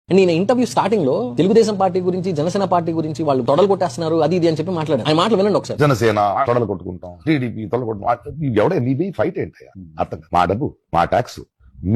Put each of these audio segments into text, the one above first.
నేను interview starting లో Telugu Desam party గురించి జనసేన పార్టీ గురించి వాళ్ళు తొడలు కొట్టేస్తున్నారు అది ఇది అని చెప్పి మాట్లాడారు. ఆయన మాటలు వినండి ఒకసారి. జనసేన తొడలు కొట్టుకుంటాం, టీడీపీ తొడలు కొట్టుకుంటాం. ఎవడే మీ ఫైట్ ఏంటయ్యా? అర్థం మా డబ్బు, మా ట్యాక్స్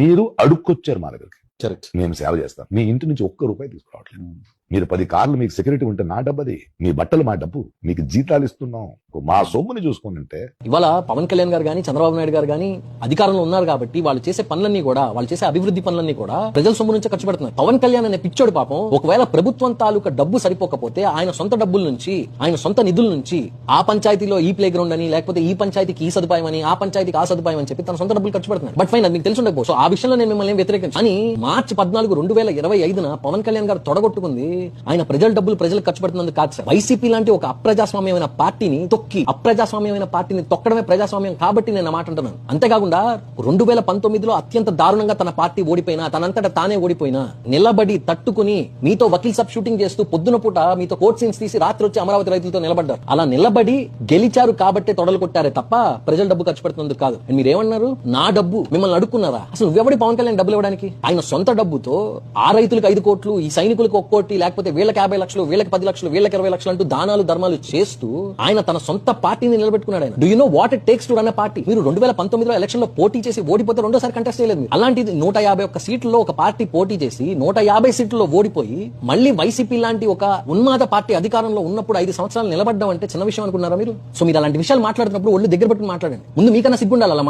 మీరు అడుక్కొచ్చారు మా దగ్గరికి. కరెక్ట్. మేము సేవ చేస్తాం. మీ ఇంటి నుంచి ఒక్క రూపాయి తీసుకురావట్లేదు. మీరు 10 కార్లు మీకు సెక్యూరిటీ ఉంటే నా డబ్బది, మీ బట్టలు మా డబ్బు, మీకు జీతాలు ఇస్తున్నాం, మా సొమ్ముని చూసుకుని ఉంటే. ఇవాళ పవన్ కళ్యాణ్ గారు గానీ చంద్రబాబు నాయుడు గారు గానీ అధికారంలో ఉన్నారు కాబట్టి వాళ్ళు చేసే పనులన్నీ కూడా, వాళ్ళు చేసే అభివృద్ధి పనులన్నీ కూడా ప్రజల సొమ్ము నుంచి ఖర్చు పెడుతున్నారు. పవన్ కళ్యాణ్ అనే పిచ్చోడు పాపం ఒకవేళ ప్రభుత్వం తాలూకా డబ్బు సరిపోకపోతే ఆయన సొంత డబ్బుల నుంచి, ఆయన సొంత నిధుల నుంచి ఆ పంచాయతీలో ఈ ప్లే గ్రౌండ్ అని, లేకపోతే ఈ పంచాయతీకి ఈ సదుపాయం అని, ఆ పంచాయతీకి ఆ సదుపాయం అని చెప్పి తన సొంత డబ్బులు ఖర్చు పెడుతున్నారు. బట్ ఫైన్, అది మీకు తెలిసి ఉండకపోవచ్చు. ఆ విషయంలో నేను మిమ్మల్ని వ్యతిరేకించాను. అని మార్చి 14, 2025 పవన్ కళ్యాణ్ గారు తొడగొట్టుకుంది ఆయన ప్రజల డబ్బులు ప్రజలకు ఖర్చు పెడుతున్నందుకు కాదు సార్. వైసీపీ లాంటి ఒక అప్రజాస్వామ్యమైన పార్టీని తొక్కి, అప్రజాస్వామ్యమైన పార్టీని తొక్కడమే ప్రజాస్వామ్యం కాబట్టి నేను మాట అంటున్నాను. అంతేకాకుండా 2019లో అత్యంత దారుణంగా తన పార్టీ ఓడిపోయినా, తనంతటా తానే ఓడిపోయినా నిలబడి తట్టుకుని మీతో వకీల్ సబ్ షూటింగ్ చేస్తూ పొద్దున పూట మీతో కోర్ట్ సీన్స్ తీసి రాత్రి వచ్చి అమరావతి రైతులతో నిలబడ్డారు. అలా నిలబడి గెలిచారు కాబట్టే తొడలు కొట్టారే తప్ప ప్రజల డబ్బు ఖర్చు పెడుతున్నందుకు కాదు. మీరేమన్నారు? నా డబ్బు మిమ్మల్ని అడుక్కున్నారా? అసలు నువ్వెవడి పవన్ కళ్యాణ్ డబ్బులు ఇవ్వడానికి? ఆయన సొంత డబ్బుతో ఆ రైతులకు 5 కోట్లు, ఈ సైనికులకు 1 కోటి, లేకపోతే వీళ్ళకి 50 లక్షలు, వీళ్ళకి 10 లక్షలు, వీళ్ళకి 20 లక్షలు అంటూ దానాలు ధర్మాలు చేస్తూ ఆయన తన సొంత పార్టీని నిలబెట్టుకున్నాడు. ఆయన do you know what it takes to run a party? మీరు 2019లో ఎలక్షన్ లో పోటీ చేసి ఓడిపోతే రెండోసారి కంటెస్ట్ చేయలేదు. అలాంటిది 151 సీట్లలో ఒక పార్టీ పోటీ చేసి 150 సీట్లలో ఓడిపోయి మళ్ళీ వైసీపీ లాంటి ఒక ఉన్మాద పార్టీ అధికారంలో ఉన్నప్పుడు 5 సంవత్సరాలు నిలబడ్డం అంటే చిన్న విషయం అనుకున్నారా మీరు? సో మీరు అలాంటి విషయాలు మాట్లాడుతున్నప్పుడు ఒళ్ళు దగ్గర పెట్టుకుని మాట్లాడండి. ముందు మీకన్నా సిగ్గుండాలి అలా